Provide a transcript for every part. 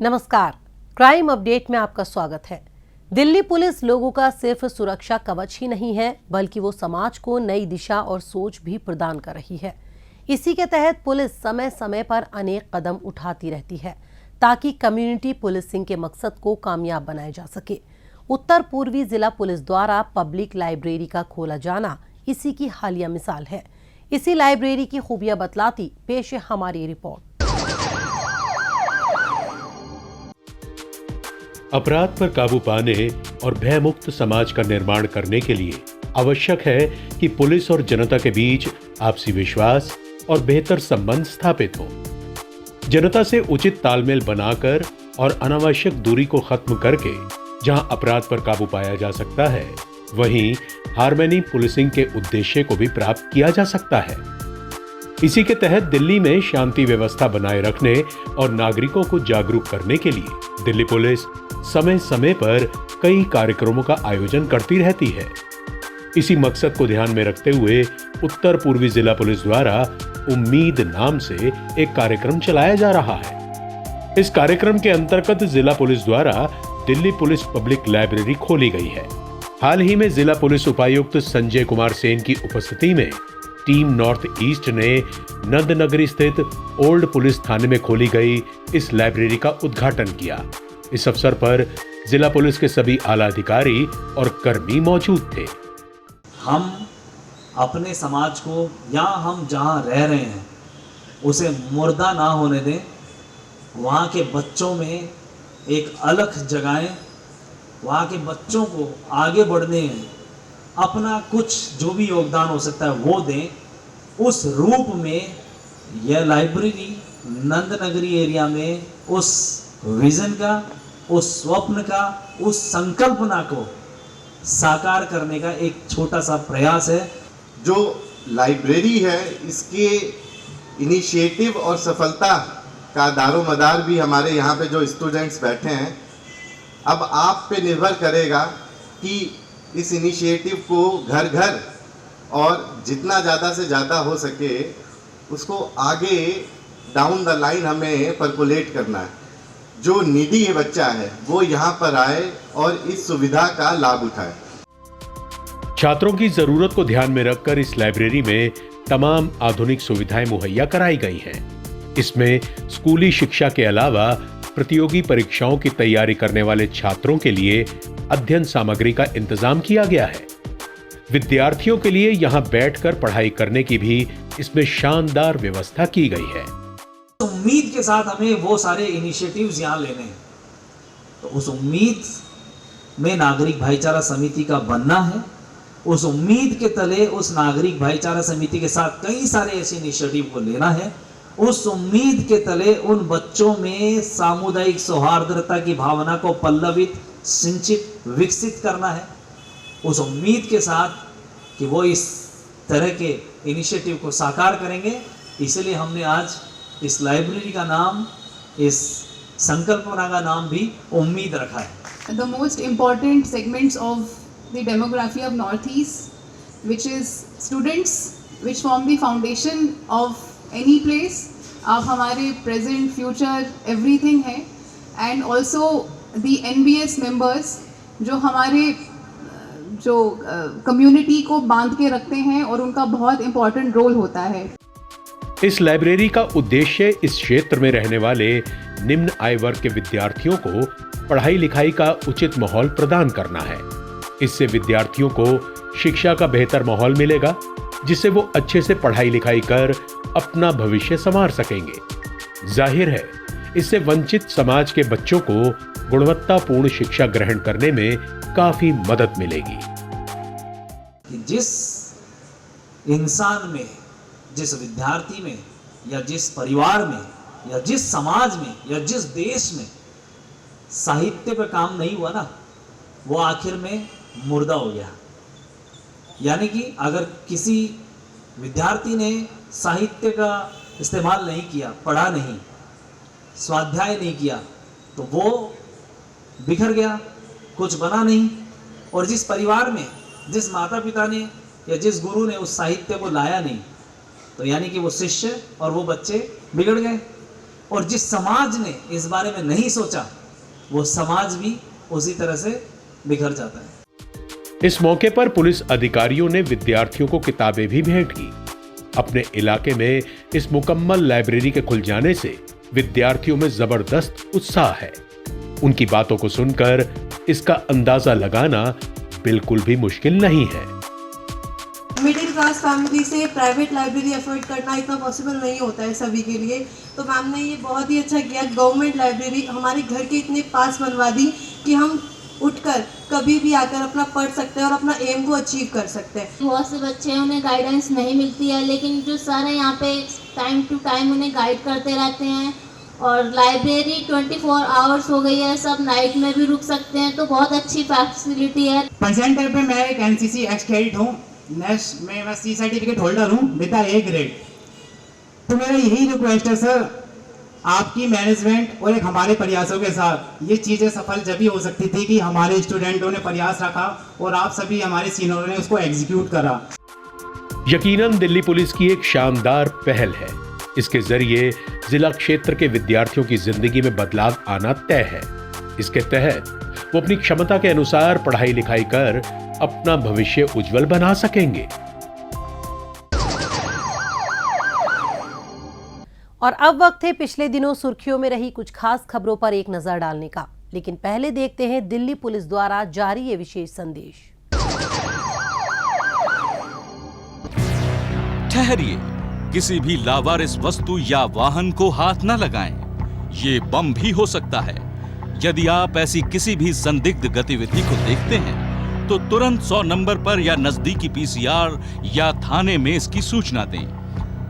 नमस्कार, crime update में आपका स्वागत है। दिल्ली पुलिस लोगों का सिर्फ सुरक्षा कवच ही नहीं है, बल्कि वो समाज को नई दिशा और सोच भी प्रदान कर रही है। इसी के तहत पुलिस समय समय पर अनेक कदम उठाती रहती है ताकि कम्युनिटी पुलिसिंग के मकसद को कामयाब बनाया जा सके। उत्तर पूर्वी जिला पुलिस द्वारा पब्लिक लाइब्रेरी का खोला जाना इसी की हालिया मिसाल है। इसी लाइब्रेरी की खूबियां बतलाती पेश है हमारी रिपोर्ट। अपराध पर काबू पाने और भयमुक्त समाज का निर्माण करने के लिए आवश्यक है कि पुलिस और जनता के बीच आपसी विश्वास और बेहतर संबंध स्थापित हो। जनता से उचित तालमेल बनाकर और अनावश्यक दूरी को खत्म करके जहां अपराध पर काबू पाया जा सकता है, वहीं हार्मनी पुलिसिंग के उद्देश्य को भी प्राप्त किया जा सकता है। इसी के तहत दिल्ली में शांति व्यवस्था बनाए रखने और नागरिकों को जागरूक करने के लिए दिल्ली पुलिस समय समय पर कई कार्यक्रमों का आयोजन करती रहती है। इसी मकसद को ध्यान में रखते हुए उत्तर पूर्वी जिला पुलिस द्वारा उम्मीद नाम से एक कार्यक्रम चलाया जा रहा है। इस कार्यक्रम के अंतर्गत जिला पुलिस द्वारा दिल्ली पुलिस पब्लिक लाइब्रेरी खोली गई है। हाल ही में जिला पुलिस उपायुक्त संजय कुमार सेन की उपस्थिति में टीम नॉर्थ ईस्ट ने नंदनगरी स्थित ओल्ड पुलिस थाने में खोली गई इस लाइब्रेरी का उद्घाटन किया। इस अवसर पर जिला पुलिस के सभी आला अधिकारी और कर्मी मौजूद थे। हम अपने समाज को या हम जहां रह रहे हैं उसे मुर्दा ना होने दें। वहाँ के बच्चों में एक अलख जगाएं, वहाँ के बच्चों को आगे बढ़ने में अपना कुछ जो भी योगदान हो सकता है वो दें। उस रूप में यह लाइब्रेरी नंदनगरी एरिया में उस विजन का, उस स्वप्न का, उस संकल्पना को साकार करने का एक छोटा सा प्रयास है। जो लाइब्रेरी है इसके इनिशिएटिव और सफलता का दारोमदार भी हमारे यहाँ पे जो स्टूडेंट्स बैठे हैं। अब आप पे निर्भर करेगा कि इस इनिशिएटिव को घर घर और जितना ज़्यादा से ज़्यादा हो सके उसको आगे डाउन द लाइन हमें परकोलेट करना है। जो नीडी बच्चा है वो यहाँ पर आए और इस सुविधा का लाभ उठाए। छात्रों की जरूरत को ध्यान में रखकर इस लाइब्रेरी में तमाम आधुनिक सुविधाएं मुहैया कराई गई हैं। इसमें स्कूली शिक्षा के अलावा प्रतियोगी परीक्षाओं की तैयारी करने वाले छात्रों के लिए अध्ययन सामग्री का इंतजाम किया गया है। विद्यार्थियों के लिए यहां बैठकर पढ़ाई करने की भी इसमें शानदार व्यवस्था की गई है। उम्मीद के साथ हमें वो सारे इनिशिएटिव्स यहाँ लेने हैं। तो उस उम्मीद में नागरिक भाईचारा समिति का बनना है। उस उम्मीद के तले उस नागरिक भाईचारा समिति के साथ कई सारे ऐसे इनिशिएटिव को लेना है। उस उम्मीद के तले उन बच्चों में सामुदायिक सौहार्दता की भावना को पल्लवित, सिंचित, विकसित करना है। उस उम्मीद के साथ कि वो इस तरह के इनिशिएटिव को साकार करेंगे, इसलिए हमने आज इस लाइब्रेरी का नाम, इस संकल्पना का नाम भी उम्मीद रखा है। The most important segments of the demography of Northeast, which is students, which form the foundation of any place. आप हमारे present, future, everything है, and also the NBS members जो हमारे जो कम्युनिटी को बांध के रखते हैं और उनका बहुत इम्पोर्टेंट रोल होता है। इस लाइब्रेरी का उद्देश्य इस क्षेत्र में रहने वाले निम्न आय वर्ग के विद्यार्थियों को पढ़ाई लिखाई का उचित माहौल प्रदान करना है। इससे विद्यार्थियों को शिक्षा का बेहतर माहौल मिलेगा, जिससे वो अच्छे से पढ़ाई लिखाई कर अपना भविष्य संवार सकेंगे। जाहिर है, इससे वंचित समाज के बच्चों को गुणवत्तापूर्ण शिक्षा ग्रहण करने में काफी मदद मिलेगी। जिस इंसान में, जिस विद्यार्थी में, या जिस परिवार में, या जिस समाज में, या जिस देश में साहित्य पर काम नहीं हुआ ना, वो आखिर में मुर्दा हो गया। यानी कि अगर किसी विद्यार्थी ने साहित्य का इस्तेमाल नहीं किया, पढ़ा नहीं, स्वाध्याय नहीं किया, तो वो बिखर गया, कुछ बना नहीं। और जिस परिवार में, जिस माता पिता ने या जिस गुरु ने उस साहित्य को लाया नहीं, तो यानी कि वो शिष्य और वो बच्चे बिगड़ गए। और जिस समाज ने इस बारे में नहीं सोचा वो समाज भी उसी तरह से बिखर जाता है। इस मौके पर पुलिस अधिकारियों ने विद्यार्थियों को किताबें भी भेंट की। अपने इलाके में इस मुकम्मल लाइब्रेरी के खुल जाने से विद्यार्थियों में जबरदस्त उत्साह है। उनकी बातों को सुनकर इसका अंदाजा लगाना बिल्कुल भी मुश्किल नहीं है। मिडिल क्लास फैमिली से प्राइवेट लाइब्रेरी अफोर्ड करना इतना पॉसिबल नहीं होता है सभी के लिए, तो मैम ने ये बहुत ही अच्छा किया। गवर्नमेंट लाइब्रेरी हमारे घर के इतने पास बनवा दी कि हम उठकर कभी भी आकर अपना पढ़ सकते हैं और अपना एम को अचीव कर सकते हैं। बहुत से बच्चे हैं उन्हें गाइडेंस नहीं मिलती है, लेकिन जो सर हैं यहाँ पे टाइम टू टाइम उन्हें गाइड करते रहते हैं। और लाइब्रेरी 24 आवर्स हो गई है, सब नाइट में भी रुक सकते हैं, तो बहुत अच्छी फैसिलिटी है। परसेंटेज पे मैं एक एनसीसी एक्स कैडेट हूँ, नेक्स्ट में मैं सी सर्टिफिकेट होल्डर हूँ विद ए ग्रेड। तो मेरा यही रिक्वेस्ट है सर, आपकी मैनेजमेंट और एक हमारे प्रयासों के साथ ये चीज़ें सफल जब ही हो सकती थी कि हमारे स्टूडेंटों ने प्रयास रखा और आप सभी हमारे सीनियरों ने उसको एग्जीक्यूट करा। यकीनन दिल्ली पुलिस की एक शानदार पहल है। इसके जरिए जिला क्षेत्र के विद्यार्थियों की जिंदगी में बदलाव आना तय है। इसके तहत वो अपनी क्षमता के अनुसार पढ़ाई लिखाई कर अपना भविष्य उज्जवल बना सकेंगे। और अब वक्त है पिछले दिनों सुर्खियों में रही कुछ खास खबरों पर एक नजर डालने का, लेकिन पहले देखते हैं दिल्ली पुलिस द्वारा जारी ये विशेष संदेश। ठहरिए, किसी भी लावारिस वस्तु या वाहन को हाथ न लगाएं। ये बम भी हो सकता है। यदि आप ऐसी किसी भी संदिग्ध गतिविधि को देखते हैं तो तुरंत 100 नंबर पर या नजदीकी पीसीआर या थाने में इसकी सूचना दें।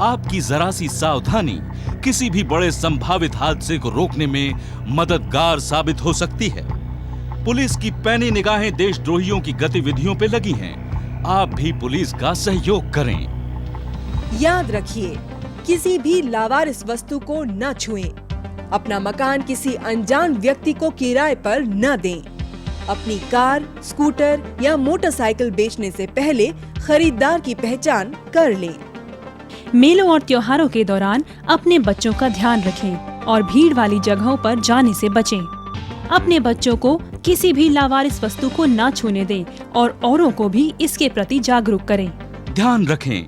आपकी जरा सी सावधानी किसी भी बड़े संभावित हादसे को रोकने में मददगार साबित हो सकती है। पुलिस की पैनी निगाहें देशद्रोहियों की गतिविधियों पे लगी हैं। आप भी पुलिस का सहयोग करें। याद रखिए, किसी भी लावारिस वस्तु को न छुएं। अपना मकान किसी अनजान व्यक्ति को किराए पर न दें। अपनी कार, स्कूटर या मोटरसाइकिल बेचने से पहले खरीदार की पहचान कर लें। मेलों और त्योहारों के दौरान अपने बच्चों का ध्यान रखें और भीड़ वाली जगहों पर जाने से बचें। अपने बच्चों को किसी भी लावारिस वस्तु को न छूने दें और औरों को भी इसके प्रति जागरूक करें। ध्यान रखें,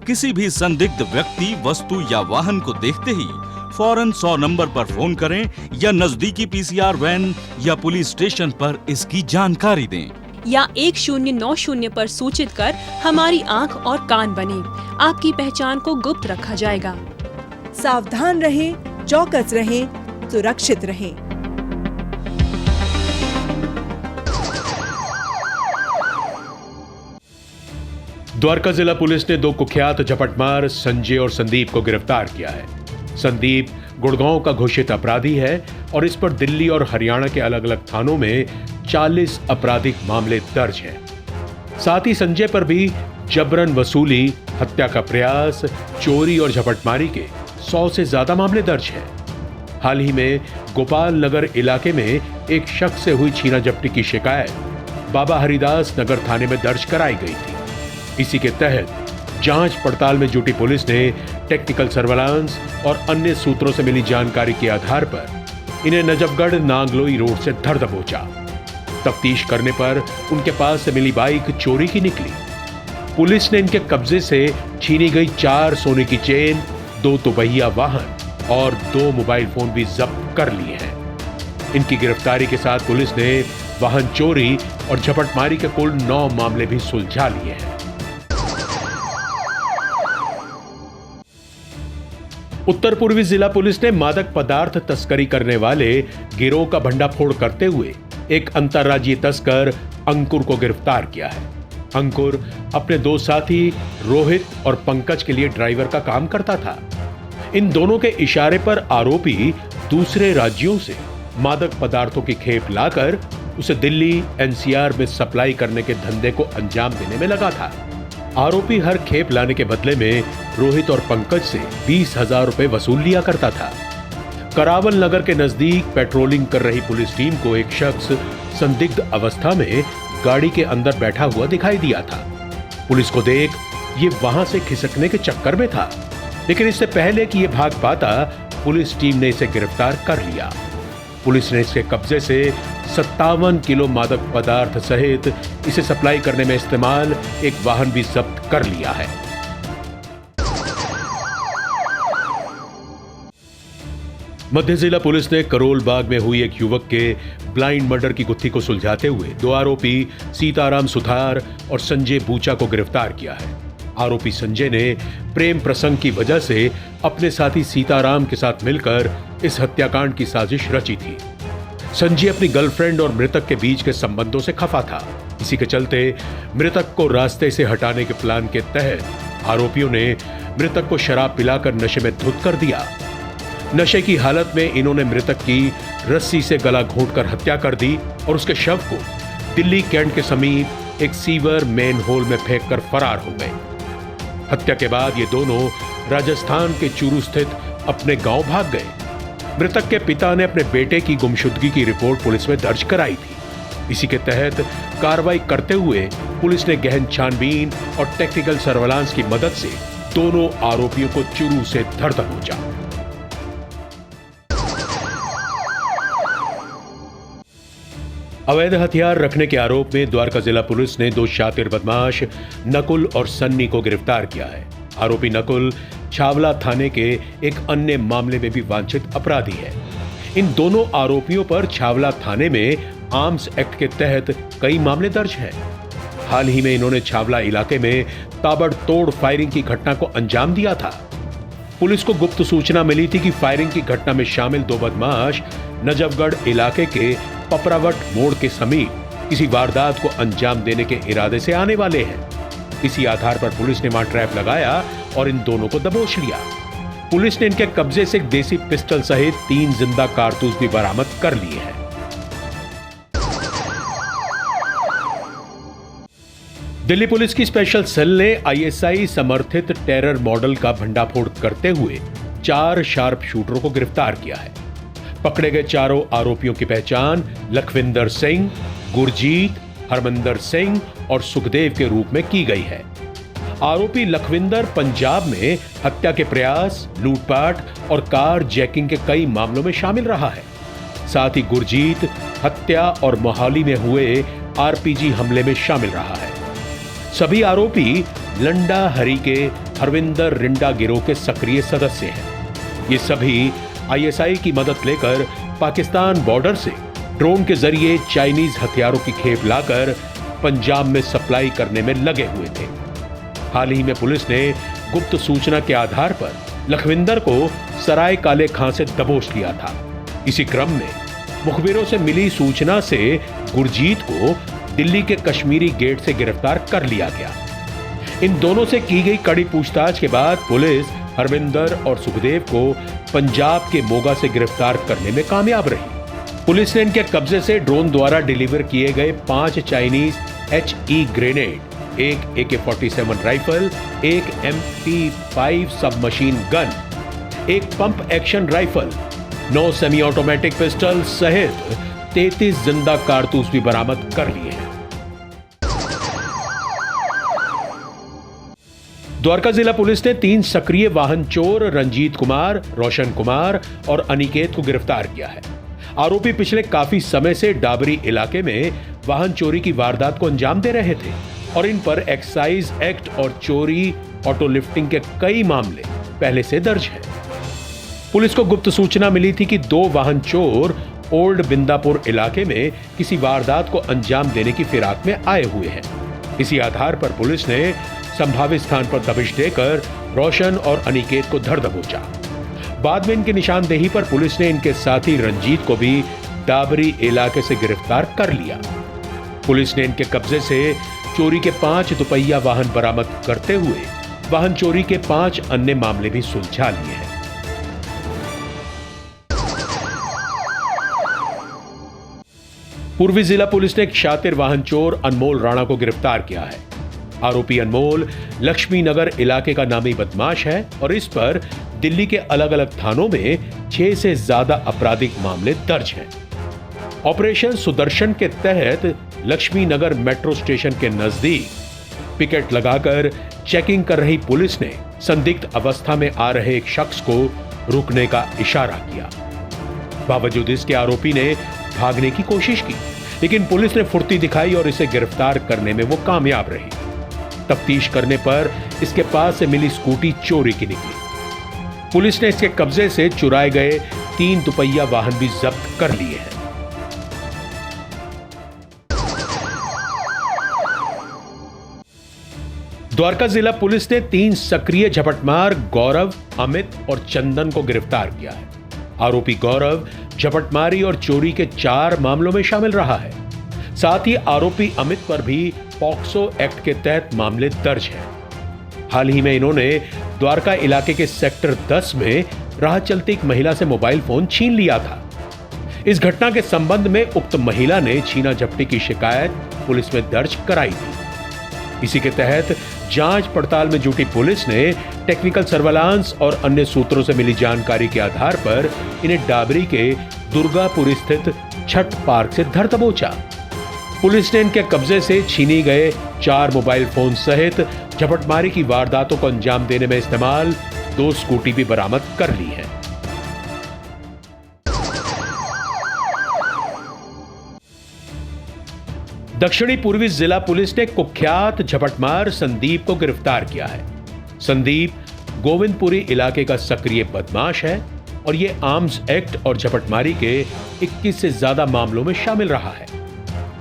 किसी भी संदिग्ध व्यक्ति, वस्तु या वाहन को देखते ही फौरन 100 नंबर पर फोन करें या नजदीकी पीसीआर वैन या पुलिस स्टेशन पर इसकी जानकारी दें। या 1090 पर सूचित कर हमारी आंख और कान बने। आपकी पहचान को गुप्त रखा जाएगा। सावधान रहें, चौकस रहें, सुरक्षित रहें। द्वारका जिला पुलिस ने 2 कुख्यात झपटमार संजय और संदीप को गिरफ्तार किया है। संदीप गुड़गांव का घोषित अपराधी है और इस पर दिल्ली और हरियाणा के अलग अलग थानों में 40 आपराधिक मामले दर्ज हैं। साथ ही संजय पर भी जबरन वसूली, हत्या का प्रयास, चोरी और झपटमारी के 100 से ज्यादा मामले दर्ज हैं। हाल ही में गोपाल नगर इलाके में एक शख्स से हुई छीना झपटी की शिकायत बाबा हरिदास नगर थाने में दर्ज कराई गई थी। इसी के तहत जांच पड़ताल में जुटी पुलिस ने टेक्निकल सर्वेलांस और अन्य सूत्रों से मिली जानकारी के आधार पर इन्हें नजफगढ़ नांगलोई रोड से धर दबोचा। तफ्तीश करने पर उनके पास से मिली बाइक चोरी की निकली। पुलिस ने इनके कब्जे से छीनी गई 4 सोने की चेन, 2 दोपहिया वाहन और 2 मोबाइल फोन भी जब्त कर लिए हैं। इनकी गिरफ्तारी के साथ पुलिस ने वाहन चोरी और झपटमारी के कुल 9 मामले भी सुलझा लिए हैं। उत्तर पूर्वी जिला पुलिस ने मादक पदार्थ तस्करी करने वाले गिरोह का भंडाफोड़ करते हुए एक अंतर्राज्यीय तस्कर अंकुर को गिरफ्तार किया है। अंकुर अपने 2 साथी रोहित और पंकज के लिए ड्राइवर का काम करता था। इन दोनों के इशारे पर आरोपी दूसरे राज्यों से मादक पदार्थों की खेप लाकर उसे दिल्ली एनसीआर में सप्लाई करने के धंधे को अंजाम देने में लगा था। आरोपी हर खेप लाने के बदले में रोहित और पंकज से 20,000 रुपए वसूल लिया करता था। करावल नगर के नजदीक पेट्रोलिंग कर रही पुलिस टीम को एक शख्स संदिग्ध अवस्था में गाड़ी के अंदर बैठा हुआ दिखाई दिया था। पुलिस को देख ये वहां से खिसकने के चक्कर में था, लेकिन इससे पहले कि ये भाग पाता पुलिस टीम ने इसे गिरफ्तार कर लिया। पुलिस ने इसके कब्जे से 57 किलो मादक पदार्थ सहित इसे सप्लाई करने में इस्तेमाल एक वाहन भी जब्त कर लिया है। मध्य जिला पुलिस ने करोल बाग में हुई एक युवक के ब्लाइंड मर्डर की गुत्थी को सुलझाते हुए 2 आरोपी सीताराम सुथार और संजय बूचा को गिरफ्तार किया है। आरोपी संजय ने प्रेम प्रसंग की वजह से अपने साथी सीताराम के साथ मिलकर इस हत्याकांड की साजिश रची थी। संजय अपनी गर्लफ्रेंड और मृतक के बीच के संबंधों से खफा था। इसी के चलते मृतक को रास्ते से हटाने के प्लान के तहत आरोपियों ने मृतक को शराब पिलाकर नशे में धुत कर दिया। नशे की हालत में इन्होंने मृतक की रस्सी से गला घोंटकर हत्या कर दी और उसके शव को दिल्ली कैंट के समीप एक सीवर मेन होल में फेंककर फरार हो गए। हत्या के बाद ये दोनों राजस्थान के चूरू स्थित अपने गांव भाग गए। मृतक के पिता ने अपने बेटे की गुमशुदगी की रिपोर्ट पुलिस में दर्ज कराई थी। इसी के तहत कार्रवाई करते हुए पुलिस ने गहन छानबीन और टेक्निकल सर्वेलांस की मदद से दोनों आरोपियों को चूरू से धर दबोचा। अवैध हथियार रखने के आरोप में द्वारका जिला पुलिस ने 2 शातिर बदमाश नकुल और सन्नी को गिरफ्तार किया है। आरोपी नकुल छावला थाने के एक अन्य मामले में भी वांछित अपराधी है। इन दोनों आरोपियों पर छावला थाने में आर्म्स एक्ट के तहत कई मामले दर्ज हैं। हाल ही में इन्होंने छावला इलाके में ताबड़तोड़ फायरिंग की घटना को अंजाम दिया था। पुलिस को गुप्त सूचना मिली थी कि फायरिंग की घटना में शामिल 2 बदमाश नजफगढ़ इलाके के पपरावट मोड़ के समीप किसी वारदात को अंजाम देने के इरादे से आने वाले हैं। इसी आधार पर पुलिस ने वहां ट्रैप लगाया और इन दोनों को दबोच लिया। पुलिस ने इनके कब्जे से एक देसी पिस्टल सहित 3 जिंदा कारतूस भी बरामद कर लिए हैं। दिल्ली पुलिस की स्पेशल सेल ने ISI समर्थित टेरर मॉडल का भंडाफोड़ करते हुए 4 शार्प शूटरों को गिरफ्तार किया है। पकड़े गए चारों आरोपियों की पहचान लखविंदर सिंह, गुरजीत, हरमिंदर सिंह और सुखदेव के रूप में की गई है। आरोपी लखविंदर पंजाब में हत्या के प्रयास, लूटपाट और कार जैकिंग के कई मामलों में शामिल रहा है। साथ ही गुरजीत हत्या और मोहाली में हुए RPG हमले में शामिल रहा है। सभी आरोपी लंडा हरी के हरविंदर रिंडा गिरोह के सक्रिय सदस्य हैं। ये सभी ISI की मदद लेकर पाकिस्तान बॉर्डर से ड्रोन के जरिए चाइनीज हथियारों की खेप लाकर पंजाब में सप्लाई करने में लगे हुए थे। हाल ही में पुलिस ने गुप्त सूचना के आधार पर लखविंदर को सराय काले खां से दबोच लिया था। इसी क्रम में मुखबिरों से मिली सूचना से गुरजीत को दिल्ली के कश्मीरी गेट से गिरफ्तार कर लिया गया। इन दोनों से की गई कड़ी पूछताछ के बाद पुलिस हरविंदर और सुखदेव को पंजाब के मोगा से गिरफ्तार करने में कामयाब रही। पुलिस ने इनके कब्जे से ड्रोन द्वारा डिलीवर किए गए 5 चाइनीज HE ग्रेनेड, एक AK-47 राइफल, एक MP5 सबमशीन गन, एक pump action rifle, 9 semi automatic pistol सहित 33 जिंदा कारतूस भी बरामद कर लिए हैं। द्वारका जिला पुलिस ने 3 सक्रिय वाहन चोर रंजीत कुमार, रोशन कुमार और अनिकेत को गिरफ्तार किया है। आरोपी पिछले काफी समय से डाबरी इलाके में वाहन चोरी की वारदात को अंजाम दे रहे थे और इन पर एक्साइज एक्ट और चोरी, ऑटो लिफ्टिंग के कई मामले पहले से दर्ज हैं। पुलिस को गुप्त सूचना मिली थी कि 2 वाहन चोर ओल्ड बिंदापुर इलाके में किसी वारदात को अंजाम देने की फिराक में आए हुए हैं। इसी आधार पर पुलिस ने संभावित स्थान पर दबिश देकर रोशन और अनिकेत को धर दबोचा। बाद में इनकी निशानदेही पर पुलिस ने इनके साथी रंजीत को भी डाबरी इलाके से गिरफ्तार कर लिया। पुलिस ने इनके कब्जे से चोरी के 5 दुपहिया वाहन बरामद करते हुए वाहन चोरी के 5 अन्य मामले भी सुलझा लिए हैं। पूर्वी जिला पुलिस ने एक शातिर वाहन चोर अनमोल राणा को गिरफ्तार किया है। आरोपी अनमोल लक्ष्मी नगर इलाके का नामी बदमाश है और इस पर दिल्ली के अलग अलग थानों में 6 से ज्यादा आपराधिक मामले दर्ज हैं। ऑपरेशन सुदर्शन के तहत लक्ष्मी नगर मेट्रो स्टेशन के नजदीक पिकेट लगाकर चेकिंग कर रही पुलिस ने संदिग्ध अवस्था में आ रहे एक शख्स को रुकने का इशारा किया। बावजूद इसके आरोपी ने भागने की कोशिश की, लेकिन पुलिस ने फुर्ती दिखाई और इसे गिरफ्तार करने में वो कामयाब रही। तफ्तीश करने पर इसके पास से मिली स्कूटी चोरी की निकली। पुलिस ने इसके कब्जे से चुराए गए 3 दुपहिया वाहन भी जब्त कर लिए हैं। द्वारका जिला पुलिस ने 3 सक्रिय झपटमार गौरव, अमित और चंदन को गिरफ्तार किया है। आरोपी गौरव झपटमारी और चोरी के 4 मामलों में शामिल रहा है। साथ ही आरोपी अमित पर भी पॉक्सो एक्ट के तहत मामले दर्ज हैं। हाल ही में इन्होंने द्वारका इलाके के सेक्टर 10 में राह चलती एक महिला से मोबाइल फोन छीन लिया था। इस घटना के संबंध में उक्त महिला ने छीना झपटी की शिकायत पुलिस में दर्ज कराई थी। इसी के तहत जांच पड़ताल में जुटी पुलिस ने टेक्निकल सर्वेलांस और अन्य सूत्रों से मिली जानकारी के आधार पर इन्हें डाबरी के दुर्गापुर स्थित छठ पार्क से धर दबोचा। पुलिस ने इनके कब्जे से छीनी गए 4 मोबाइल फोन सहित झपटमारी की वारदातों को अंजाम देने में इस्तेमाल 2 स्कूटी भी बरामद कर ली है। दक्षिणी पूर्वी जिला पुलिस ने कुख्यात झपटमार संदीप को गिरफ्तार किया है। संदीप गोविंदपुरी इलाके का सक्रिय बदमाश है और यह आर्म्स एक्ट और झपटमारी के 21 से ज्यादा मामलों में शामिल रहा है।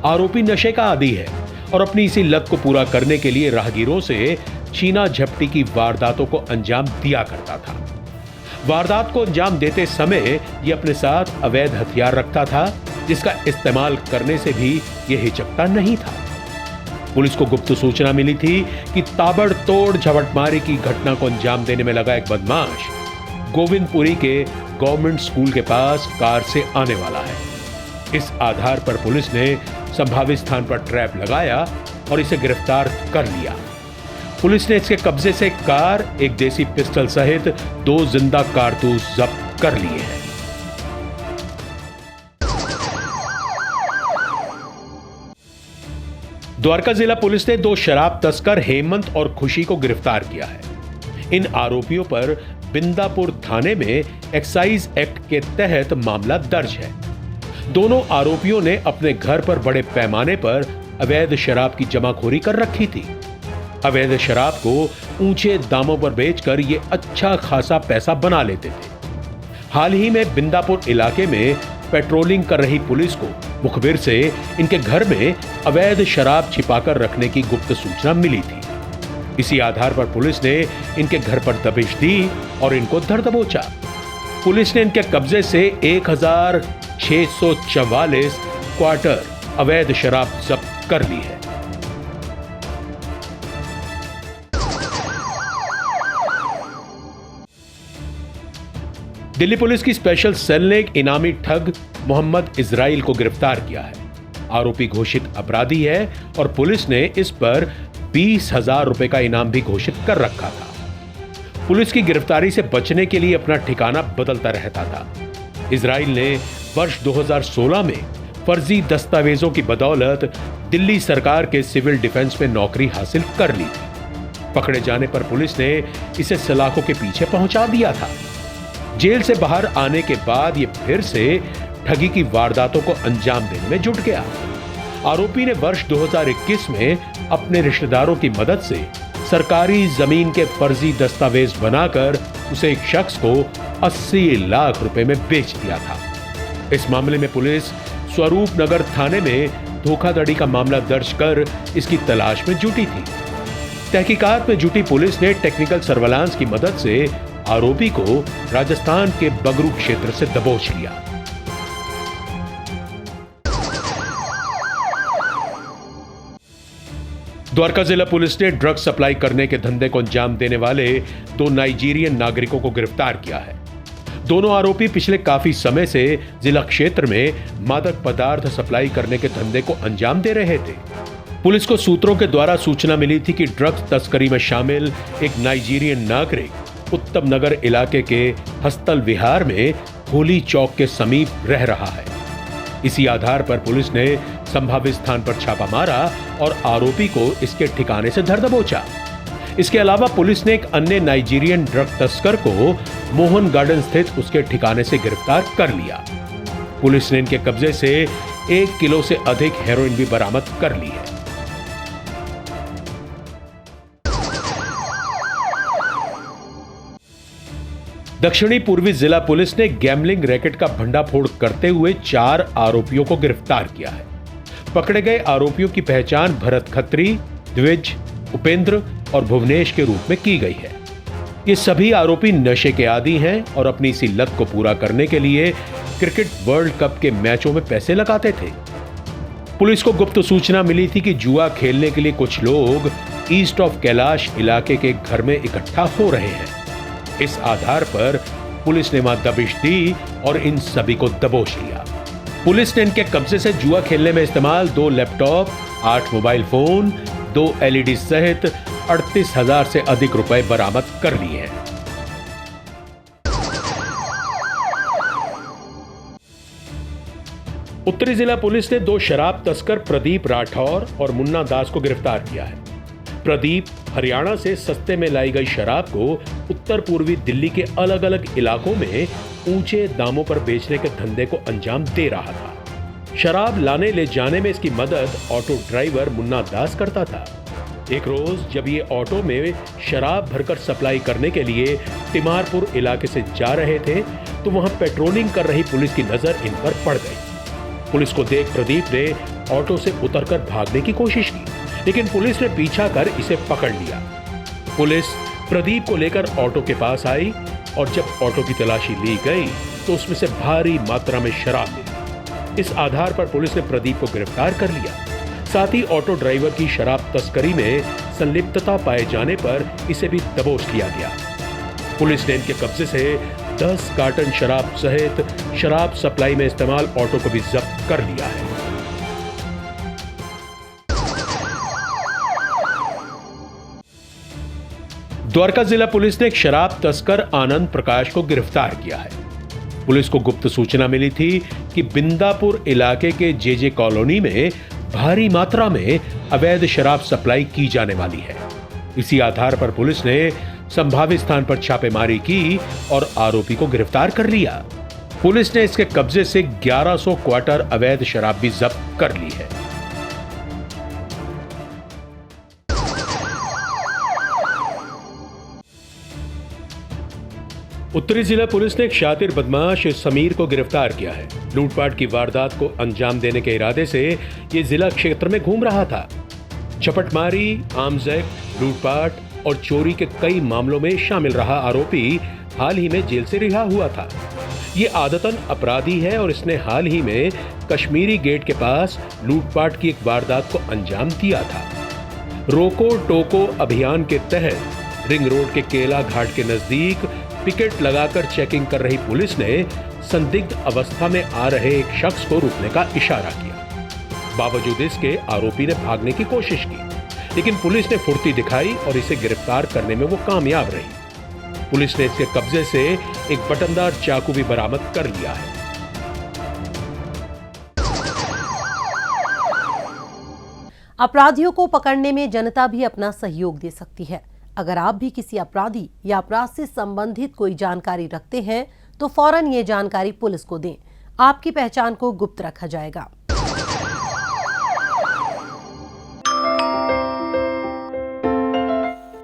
आरोपी नशे का आदी है और अपनी इसी लत को पूरा करने के लिए राहगीरों से छीना झपटी की वारदातों को अंजाम दिया करता था। वारदात को अंजाम देते समय यह अपने साथ अवैध हथियार रखता था, जिसका इस्तेमाल करने से भी यह हिचकता नहीं था। पुलिस को गुप्त सूचना मिली थी कि ताबड़तोड़ झपटमारी की घटना को अंजाम देने में लगा एक बदमाश गोविंदपुरी के गवर्नमेंट स्कूल के पास कार से आने वाला है। इस आधार पर पुलिस ने संभावित स्थान पर ट्रैप लगाया और इसे गिरफ्तार कर लिया। पुलिस ने इसके कब्जे से एक कार, एक देसी पिस्टल सहित 2 जिंदा कारतूस जब्त कर लिए हैं। द्वारका जिला पुलिस ने 2 शराब तस्कर हेमंत और खुशी को गिरफ्तार किया है। इन आरोपियों पर बिंदापुर थाने में एक्साइज एक्ट के तहत मामला दर्ज है। दोनों आरोपियों ने अपने घर पर बड़े पैमाने पर अवैध शराब की जमाखोरी कर रखी थी। अवैध शराब को ऊंचे दामों पर बेचकर ये अच्छा खासा पैसा बना लेते थे। हाल ही में बिंदापुर इलाके में पेट्रोलिंग कर रही पुलिस को मुखबिर से इनके घर में अवैध शराब छिपाकर रखने की गुप्त सूचना मिली थी। इसी आधार पर पुलिस ने इनके घर पर दबिश दी और इनको धर दबोचा। पुलिस ने इनके कब्जे से 1644 क्वार्टर अवैध शराब जब्त कर ली है। दिल्ली पुलिस की स्पेशल सेल ने एक इनामी ठग मोहम्मद इजराइल को गिरफ्तार किया है। आरोपी घोषित अपराधी है और पुलिस ने इस पर 20,000 रुपए का इनाम भी घोषित कर रखा था। पुलिस की गिरफ्तारी से बचने के लिए अपना ठिकाना बदलता रहता था। इजराइल ने वर्ष 2016 में फर्जी दस्तावेजों की बदौलत दिल्ली सरकार के सिविल डिफेंस में नौकरी हासिल कर ली थी। पकड़े जाने पर पुलिस ने इसे सलाखों के पीछे पहुंचा दिया था। जेल से बाहर आने के बाद ये फिर से ठगी की वारदातों को अंजाम देने में जुट गया। आरोपी ने वर्ष 2021 में अपने रिश्तेदारों की मदद से सरकारी जमीन के फर्जी दस्तावेज बनाकर उसे एक शख्स को 80 लाख रुपए में बेच दिया था। इस मामले में पुलिस स्वरूप नगर थाने में धोखाधड़ी का मामला दर्ज कर इसकी तलाश में जुटी थी। तहकीकात में जुटी पुलिस ने टेक्निकल सर्वेलांस की मदद से आरोपी को राजस्थान के बगरू क्षेत्र से दबोच लिया। द्वारका जिला पुलिस ने ड्रग सप्लाई करने के धंधे को अंजाम देने वाले 2 नाइजीरियन नागरिकों को गिरफ्तार किया है। दोनों आरोपी पिछले काफी समय से जिला क्षेत्र में मादक पदार्थ सप्लाई करने के धंधे को अंजाम दे रहे थे। पुलिस को सूत्रों के द्वारा सूचना मिली थी कि ड्रग्स तस्करी में शामिल एक नाइजीरियन नागरिक उत्तम नगर इलाके के हस्तल विहार में होली चौक के समीप रह रहा है। इसी आधार पर पुलिस ने संभावित स्थान पर छापा मारा और आरोपी को इसके ठिकाने से धर दबोचा। इसके अलावा पुलिस ने एक अन्य नाइजीरियन ड्रग तस्कर को मोहन गार्डन स्थित उसके ठिकाने से गिरफ्तार कर लिया। पुलिस ने इनके कब्जे से 1 किलो से अधिक हेरोइन भी बरामद कर ली है। दक्षिणी पूर्वी जिला पुलिस ने गैम्बलिंग रैकेट का भंडाफोड़ करते हुए 4 आरोपियों को गिरफ्तार किया है। पकड़े गए आरोपियों की पहचान भरत खत्री, द्विज, उपेंद्र और भुवनेश के रूप में की गई है। ये सभी आरोपी नशे के आदी हैं और अपनी इसी लत को पूरा करने के लिए क्रिकेट वर्ल्ड कप के मैचों में पैसे लगाते थे। पुलिस को गुप्त सूचना मिली थी कि जुआ खेलने के लिए कुछ लोग ईस्ट ऑफ कैलाश इलाके के घर में इकट्ठा हो रहे हैं। इस आधार पर पुलिस ने वहां दबिश दी और इन सभी को दबोच लिया। पुलिस ने इनके कब्जे से जुआ खेलने में इस्तेमाल 2 लैपटॉप, 8 मोबाइल फोन, 2 LED सहित 38,000 से अधिक रुपए बरामद कर लिए हैं। उत्तरी जिला पुलिस ने 2 शराब तस्कर प्रदीप राठौर और मुन्ना दास को गिरफ्तार किया है। प्रदीप हरियाणा से सस्ते में लाई गई शराब को उत्तर पूर्वी दिल्ली के अलग अलग इलाकों में ऊंचे दामों पर बेचने के धंधे को अंजाम दे रहा था। शराब लाने ले जाने में इसकी मदद ऑटो ड्राइवर मुन्ना दास करता था। एक रोज जब ये ऑटो में शराब भरकर सप्लाई करने के लिए तिमारपुर इलाके से जा रहे थे तो वहां पेट्रोलिंग कर रही पुलिस की नजर इन पर पड़ गई। पुलिस को देख प्रदीप ने ऑटो से उतरकर भागने की कोशिश की, लेकिन पुलिस ने पीछा कर इसे पकड़ लिया। पुलिस प्रदीप को लेकर ऑटो के पास आई और जब ऑटो की तलाशी ली गई तो उसमें से भारी मात्रा में शराब मिली। इस आधार पर पुलिस ने प्रदीप को गिरफ्तार कर लिया। साथ ही ऑटो ड्राइवर की शराब तस्करी में संलिप्तता पाए जाने पर इसे भी दबोच लिया गया। पुलिस ने इनके कब्जे से 10 कार्टन शराब सहित शराब सप्लाई में इस्तेमाल ऑटो को भी जब्त कर लिया है। द्वारका जिला पुलिस ने एक शराब तस्कर आनंद प्रकाश को गिरफ्तार किया है। पुलिस को गुप्त सूचना मिली थी कि बिंदापुर इलाके के जेजे कॉलोनी में भारी मात्रा में अवैध शराब सप्लाई की जाने वाली है। इसी आधार पर पुलिस ने संभावित स्थान पर छापेमारी की और आरोपी को गिरफ्तार कर लिया। पुलिस ने इसके कब्जे से 1100 क्वार्टर अवैध शराब भी जब्त कर ली है। उत्तरी जिला पुलिस ने एक शातिर बदमाश समीर को गिरफ्तार किया है। लूटपाट की वारदात को अंजाम देने के इरादे से ये जिला क्षेत्र में घूम रहा था। झपटमारी, आर्म्स एक्ट, लूटपाट और चोरी के कई मामलों में शामिल रहा आरोपी हाल ही में जेल से रिहा हुआ था। ये आदतन अपराधी है और इसने हाल ही में कश्मीरी गेट के पास लूटपाट की एक वारदात को अंजाम दिया था। रोको टोको अभियान के तहत रिंग रोड के केला घाट के नजदीक पिकेट लगाकर चेकिंग कर रही पुलिस ने संदिग्ध अवस्था में आ रहे एक शख्स को रोकने का इशारा किया। बावजूद इसके आरोपी ने भागने की कोशिश की, लेकिन पुलिस ने फुर्ती दिखाई और इसे गिरफ्तार करने में वो कामयाब रही। पुलिस ने इसके कब्जे से एक बटनदार चाकू भी बरामद कर लिया है। अपराधियों को पकड़ने में जनता भी अपना सहयोग दे सकती है। अगर आप भी किसी अपराधी या अपराध से संबंधित कोई जानकारी रखते हैं तो फौरन ये जानकारी पुलिस को दें। आपकी पहचान को गुप्त रखा जाएगा।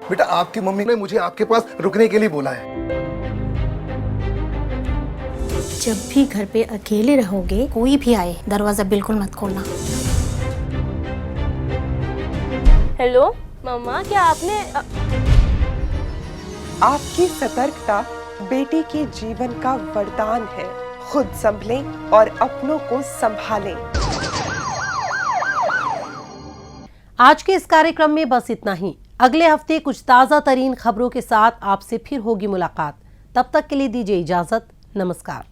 बेटा, आपकी मम्मी ने मुझे आपके पास रुकने के लिए बोला है। जब भी घर पे अकेले रहोगे, कोई भी आए दरवाजा बिल्कुल मत खोलना। हेलो मम्मा, क्या आपने आपकी सतर्कता बेटी के जीवन का वरदान है। खुद संभलें और अपनों को संभालें। आज के इस कार्यक्रम में बस इतना ही। अगले हफ्ते कुछ ताजा तरीन खबरों के साथ आपसे फिर होगी मुलाकात। तब तक के लिए दीजिए इजाजत। नमस्कार।